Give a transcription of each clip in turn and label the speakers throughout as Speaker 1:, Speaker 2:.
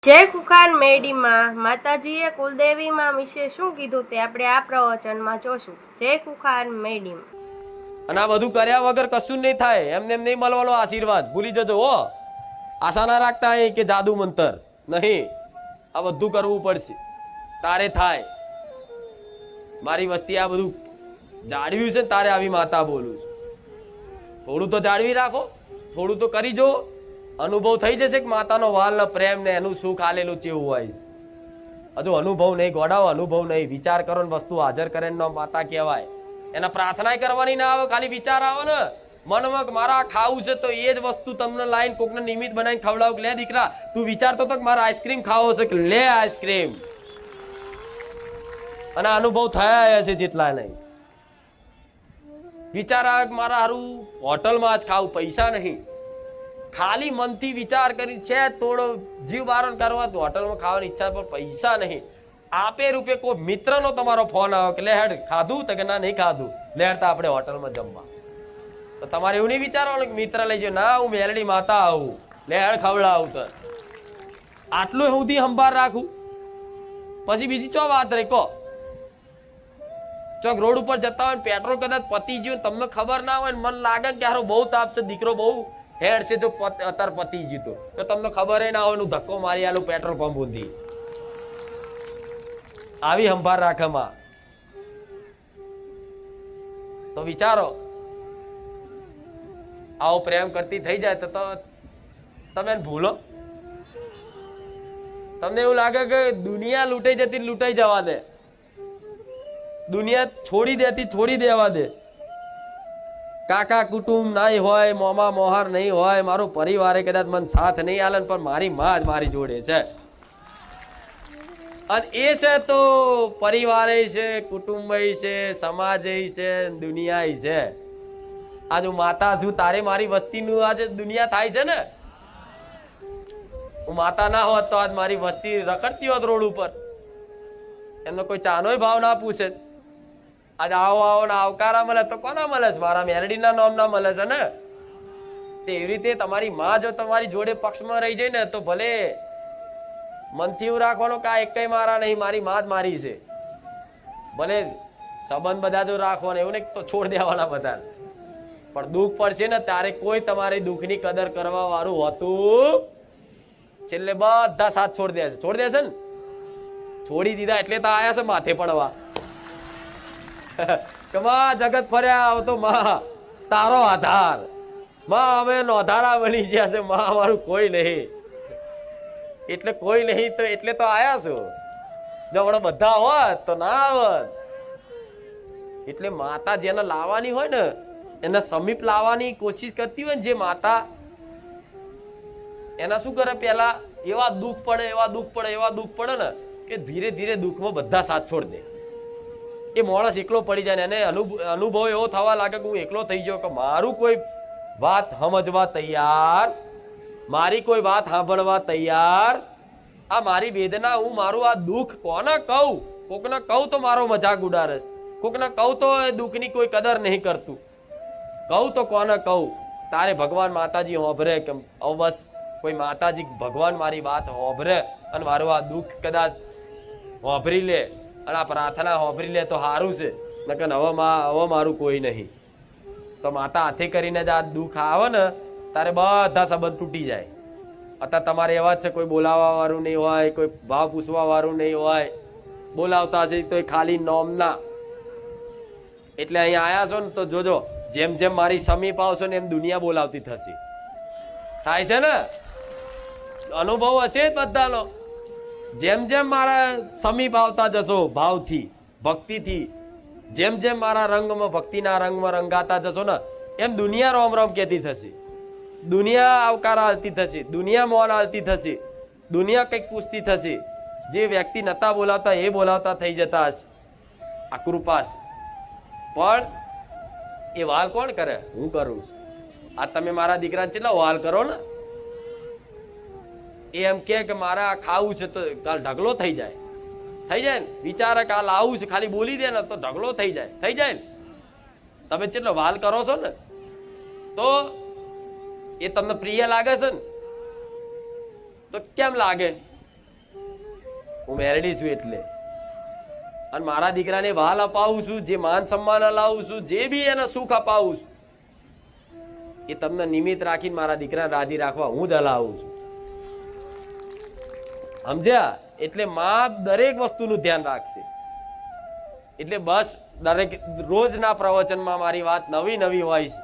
Speaker 1: જય કુખાન મેડીમાં માતાજીએ કુલદેવીમાં વિશે શું કીધું તે આપણે આ પ્રવચનમાં જોશું. જય કુખાન મેડીમ.
Speaker 2: અને આ બધું કર્યા વગર કશું નહીં થાય. એમને એમ નહીં મળવાનો આશીર્વાદ. ભૂલી જજો હો. આશા ના રાખતા અહીં કે જાદુ મંતર નહીં. આ બધું કરવું પડશે તારે થાય. મારી વસ્તી આ બધું જાળવ્યું છે તારે આવી માતા બોલું છું. થોડું તો જાળવી રાખો, થોડું તો કરી જો. અનુભવ થઈ જશે કે માતાનો વાલ ને પ્રેમ ને એનું સુખ આલેલું ચેવું હોય છે. હજુ અનુભવ નહીં ગોડાવો, અનુભવ નહીં. વિચાર કરો ને વસ્તુ હાજર કરે ને માતા કહેવાય. એના પ્રાર્થના કરવાની ના આવે, ખાલી વિચાર આવે ને મનમાં મારા ખાવું છે તો એ જ વસ્તુ તમને લાઈન કોકને નિમિત્ત બનાવીને ખવડાવ. લે દીકરા તું વિચારતો તો કે મારે આઈસ્ક્રીમ ખાવો છે, કે લે આઈસ્ક્રીમ. અને અનુભવ થયા છે જેટલા નહીં. વિચાર આવે કે મારા હારું હોટલમાં જ ખાવું, પૈસા નહીં. ખાલી મનથી વિચાર કરી છે થોડો જીવ બારણ કરવા હોટલમાં ખાવાની ઈચ્છા, પણ પૈસા નહીં. આપે રૂપે કોઈ મિત્રનો તમારો ફોન આવ્યો કે લે હેડ ખાધું તો કે ના નહીં ખાધું, લે હેડતા આપણે હોટલમાં જમવા. તો તમારે એવું નહીં વિચારવાનું કે મિત્ર લઈ જાઓ. ના, હું મેલડી માતા આવું, લે હેડ ખવડાવું. તો આટલું સુધી સંભાળ રાખું પછી બીજી ચો વાત રહી કહો. ચોક રોડ ઉપર જતા હોય પેટ્રોલ કદાચ પતી ગયું, તમને ખબર ના હોય, મન લાગે કે હારો બહુ તાપ છે, દીકરો બહુ હેડ છે, જો અત્યારે પતી ગયું તો તમને ખબર ના હોય, ધક્કો મારી આલું પેટ્રોલ પંપ ઊંધી. આવી સંભાળ રાખે માં. તો વિચારો આવો પ્રેમ કરતી થઈ જાય તો તમે ભૂલો. તમને એવું લાગે કે દુનિયા લૂંટાઈ જતી લૂંટાઈ જવા દે, દુનિયા છોડી દેતી છોડી દેવા દે. કાકા કુટુંબ નહીં હોય, મોમા મોહાર નહીં હોય, મારો પરિવારે કદાચ મને સાથ નહીં આલે, પણ મારી માં જ મારી જોડે છે. અને એ છે તો પરિવારે છે, કુટુંબ છે, સમાજ છે, દુનિયા છે. આજ હું માતા છું, તારે મારી વસ્તીનું આજે દુનિયા થાય છે ને. હું માતા ના હોત તો આજ મારી વસ્તી રખડતી હોત રોડ ઉપર. એમનો કોઈ ચાનોય ભાવ ના પૂછે. આજે આવો આવો ને આવકારા મળે તો કોના મળે છે? મારા મેરડીના નામ ના મળે છે ને. એવી રીતે તમારી માં જો તમારી જોડે પક્ષમાં રહી જાય ને તો ભલે મનથી એવું રાખવાનું કે આ એક મારા નહીં, મારી માં જ મારી છે. ભલે સંબંધ બધા જો રાખવાના એવું નહીં તો છોડ દેવાના બધા. પણ દુઃખ પડશે ને ત્યારે કોઈ તમારી દુઃખની કદર કરવા વાળું હોતું છેલ્લે બધા સાથ છોડી દે છે. છોડી દેશે ને, છોડી દીધા એટલે તો આયા છે માથે પડવા કે માં જગત ફર્યા આવતો માં તારો આધાર. માં અમે નોધારા બની ગયા છે, માં અમારું કોઈ નહીં. એટલે કોઈ નહીં તો એટલે તો આયા છો. જો હમણાં બધા હોત તો ના આવત. એટલે માતા જેને લાવવાની હોય ને એને સમીપ લાવવાની કોશિશ કરતી હોય ને જે માતા, એના શું કરે પેલા એવા દુઃખ પડે એવા દુઃખ પડે એવા દુઃખ પડે ને કે ધીરે ધીરે દુઃખમાં બધા સાથ છોડી દે. એ માણસ એકલો પડી જાય ને એને અનુભવ એવો થવા લાગે કે હું એકલો થઈ ગયો, કે મારું કોઈ વાત સમજવા તૈયાર, મારી કોઈ વાત સાંભળવા તૈયાર, આ મારી વેદના હું મારું આ દુઃખ કોને કહું? કોકને કહું તો મારો મજાક ઉડાડે, કોકને કહું તો એ દુઃખની કોઈ કદર નહીં કરતું. કહું તો કોને કહું? તારે ભગવાન માતાજી હોભરે કે બસ કોઈ માતાજી ભગવાન મારી વાત હોભરે અને મારું આ દુઃખ કદાચ હોભરી લે અને આ પ્રાર્થના હોભરી લે તો સારું છે. નકર હવે મારું કોઈ નહીં. તો માતા હાથે કરીને જ આ દુઃખ આવે ને તારે બધા સંબંધ તૂટી જાય. અત્યારે તમારે એવા જ છે, કોઈ બોલાવવા વાળું નહીં હોય, કોઈ ભાવ પૂછવા વાળું નહીં હોય, બોલાવતા છે તો ખાલી નોમના. એટલે અહીંયા આવ્યા છો ને તો જોજો જેમ જેમ મારી સમીપ આવશો ને એમ દુનિયા બોલાવતી થશે. થાય છે ને, અનુભવ હશે જ બધાનો. જેમ જેમ મારા સમીપ આવતા જશો ભાવથી ભક્તિથી, જેમ જેમ મારા રંગમાં ભક્તિના રંગમાં રંગાતા જશો ને એમ દુનિયા રોમ રોમ કહેતી થશે, દુનિયા આવકાર આલતી થશે, દુનિયા મોન આલતી થશે, દુનિયા કંઈક પૂછતી થશે. જે વ્યક્તિ નતા બોલાવતા એ બોલાવતા થઈ જતા હશે. આ કૃપા છે. પણ એ વાલ કોણ કરે? હું કરું છું. આ તમે મારા દીકરાને કેટલા વાલ કરો ને, એ એમ કે મારે ખાવું છે તો કાલ ઢગલો થઈ જાય ને. વિચારે કાલ આવું છે, ખાલી બોલી દે ને તો ઢગલો થઈ જાય ને. તમે કેટલો વાલ કરો છો ને તો એ તમને પ્રિય લાગે છે ને તો કેમ લાગે? હું મેરડી છું એટલે. અને મારા દીકરાને વાલ અપાવું છું, જે માન સન્માન અલાવું છું, જે બી એને સુખ અપાવું છું, એ તમને નિમિત્ત રાખીને મારા દીકરાને રાજી રાખવા હું જ હલાવું છું. સમજ્યા? એટલે માં દરેક વસ્તુનું ધ્યાન રાખશે. એટલે બસ દરેક રોજના પ્રવચનમાં મારી વાત નવી નવી હોય છે.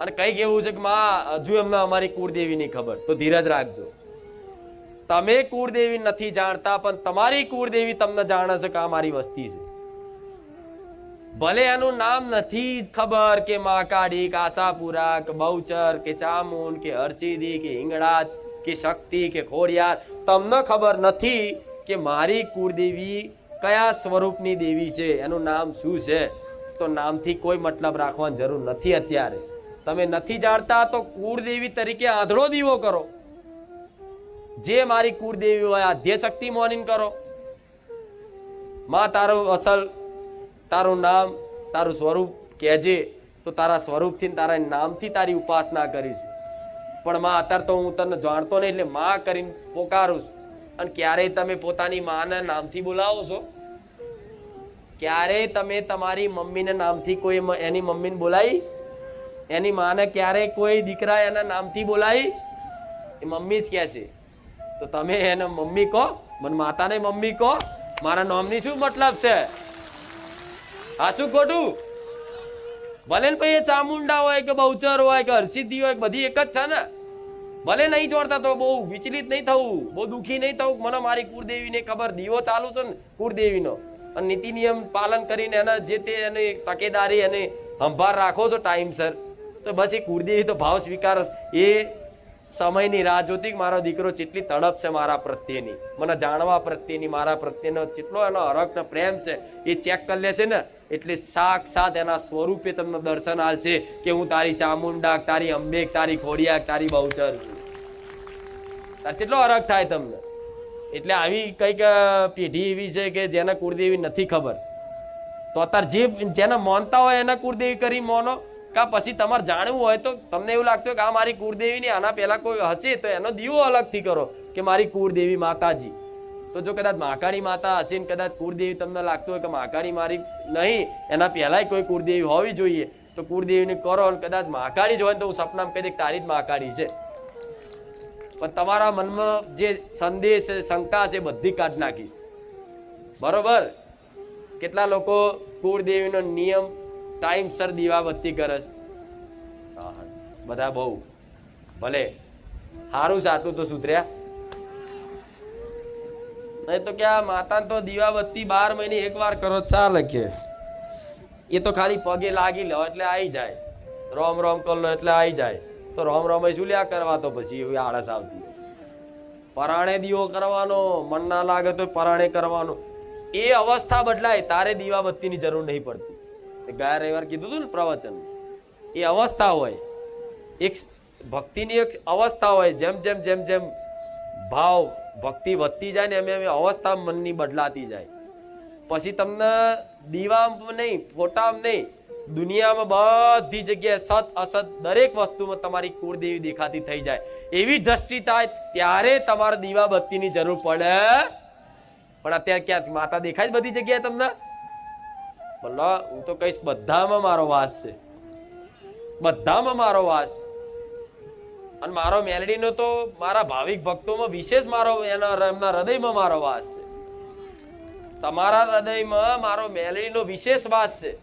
Speaker 2: અને કંઈક એવું છે કે માં હજુ એમને અમારી કુળદેવીની ખબર, તો ધીરજ રાખજો. તમે કુળદેવી નથી જાણતા, પણ તમારી કુળદેવી તમને જાણે છે કે આ મારી વસ્તી છે. ભલે એનું નામ નથી ખબર કે મહાકાળી કે આશાપુરા કે બહુચર કે ચામુંડ કે હરસિદ્ધિ કે હિંગળાજ કે શક્તિ કે ખોડિયાર, તમને ખબર નથી કે મારી કુળદેવી કયા સ્વરૂપની દેવી છે, એનું નામ શું છે, તો નામથી કોઈ મતલબ રાખવાની જરૂર નથી. અત્યારે તમે નથી જાણતા તો કુળદેવી તરીકે આંધળો દીવો કરો. જે મારી કુળદેવી હોય આદ્ય શક્તિ મોનીન કરો. માં તારું અસલ, તારું નામ, તારું સ્વરૂપ કહેજે, તો તારા સ્વરૂપથી તારા નામથી તારી ઉપાસના કરીશું. પણ માં અત્યારે તો હું તને જાણતો નહીં એટલે માં કરીને પોકારું છું. અને ક્યારેય તમે પોતાની માને નામથી બોલાવો છો? ક્યારેય તમે તમારી મમ્મીને નામથી કોઈ એની મમ્મીને બોલાવી? એની માને ક્યારેય કોઈ દીકરા એના નામથી બોલાવી? એ મમ્મી જ કહે છે. તો તમે એને મમ્મી કહો, મને માતાને મમ્મી કહો. મારા નામની શું મતલબ છે? આ શું ખોટું? ભલે ને ભાઈ એ ચામુંડા હોય કે બહુચર હોય કે હરસિદ્ધિ હોય, બધી એક જ છે ને. ભલે નહીં જોડતા તો બહુ વિચલિત નહીં થવું, બહુ દુઃખી નહીં થવું. મને મારી કુળદેવીને ખબર, દીવો ચાલુ છે ને કુળદેવીનો, અને નીતિ નિયમ પાલન કરીને એના જે તે એની તકેદારી અને સંભાળ રાખો છો ટાઈમસર, તો બસ એ કુળદેવી તો ભાવ સ્વીકાર. એ સમયની રાહ જોતી કે મારો દીકરો જેટલી તડપ છે મારા પ્રત્યેની, મને જાણવા પ્રત્યેની, મારા પ્રત્યેનો જેટલો એનો હરખ ને પ્રેમ છે એ ચેક કરી લેશે ને, એટલે સાક્ષાત એના સ્વરૂપે તમને દર્શન આલશે કે હું તારી ચામુંડા, તારી અંબે, તારી ખોડિયા, તારી બહુચર છું. તાર કેટલો હરખ થાય તમને. એટલે આવી કંઈક પેઢી એવી છે કે જેને કુળદેવી નથી ખબર, તો અત્યારે જેને માનતા હોય એને કુળદેવી કરી મોનો. કા પછી તમારે જાણવું હોય તો તમને એવું લાગતું હોય કે આ મારી કુળદેવી ની આના પહેલા કોઈ હશે તો એનો દીવો અલગથી કરો કે મારી કુળદેવી માતાજી. તો જો કદાચ મહાકાળી માતા હશે ને કદાચ કુળદેવી તમને લાગતું હોય કે મહાકાળી મારી નહીં, એના પહેલાંય કોઈ કુળદેવી હોવી જોઈએ, તો કુળદેવીને કરો. અને કદાચ મહાકાળી જ હોય તો હું સપનામાં કહી દે તારી જ મહાકાળી છે. પણ તમારા મનમાં જે સંદેશ છે, શંકા છે, બધી કાઢ નાખી. બરોબર? કેટલા લોકો કુળદેવીનો નિયમ ટાઈમસર દીવાબત્તી કરે છે? બધા બહુ ભલે સારું છે, આટલું તો સુધર્યા. નહીં તો ક્યાં માતાને તો દીવાબત્તી 12 મહિને એકવાર કરો ચાલે કે. એ તો ખાલી પગે લાગી લો એટલે આવી જાય, રોમ રોમ કરી લો એટલે આવી જાય. તો રોમ રોમ શું લ્યા કરવા? તો પછી એવી આળસ આવતી. પરાણે દીવો કરવાનો, મન ના લાગે તો પરાણે કરવાનો. એ અવસ્થા બદલાય તારે દીવાબત્તીની જરૂર નહીં પડતી. ગયા રવિવાર કીધું હતું ને પ્રવચન, એ અવસ્થા હોય, એક ભક્તિની એક અવસ્થા હોય. જેમ જેમ જેમ જેમ ભાવ ભક્તિ વધતી જાય ને એમ એમ અવસ્થા મનની બદલાતી જાય. પછી તમને દીવામાં નહીં, ફોટામાં નહીં, દુનિયામાં બધી જગ્યાએ સત અસત દરેક વસ્તુમાં તમારી કુળદેવી દેખાતી થઈ જાય. એવી દ્રષ્ટિ થાય ત્યારે તમારે દીવાબત્તીની જરૂર પડે. પણ અત્યારે ક્યાં માતા દેખાય જ બધી જગ્યાએ તમને? બોલો, હું તો કહીશ બધામાં મારો વાસ છે, બધામાં મારો વાસ. અને મારો મેલડીનો તો મારા ભાવિક ભક્તોમાં વિશેષ મારો એમના હૃદયમાં મારો વાસ છે. તમારા હૃદયમાં મારો મેલડીનો વિશેષ વાસ છે.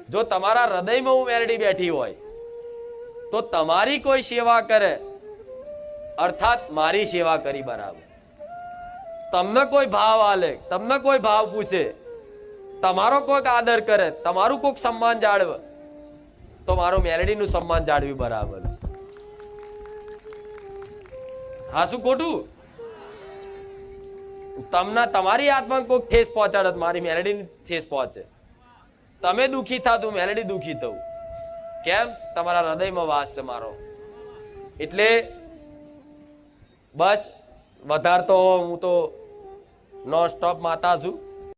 Speaker 2: જો તમારા હૃદયમાં હું મેલડી બેઠી હોય તો તમારી કોઈ સેવા કરે, અર્થાત મારી સેવા કરી બરાબર. તમને કોઈ ભાવ આલે, તમને કોઈ ભાવ પૂછે, તમારો કોઈક આદર કરે, તમારું કોઈક સન્માન જાળવે, તો મારું મેલડીનું સન્માન જાળવી બરાબર છે. હા, શું ખોટું? તમને તમારી આત્માને કોઈક ઠેસ પહોંચાડે, મારી મેલડીની ઠેસ પહોંચે. તમે દુઃખી થતું, મેલડી દુઃખી થવું. કેમ? તમારા હૃદયમાં વાસ છે મારો. એટલે બસ વધારતો હું તો નોન સ્ટોપ માતા છું.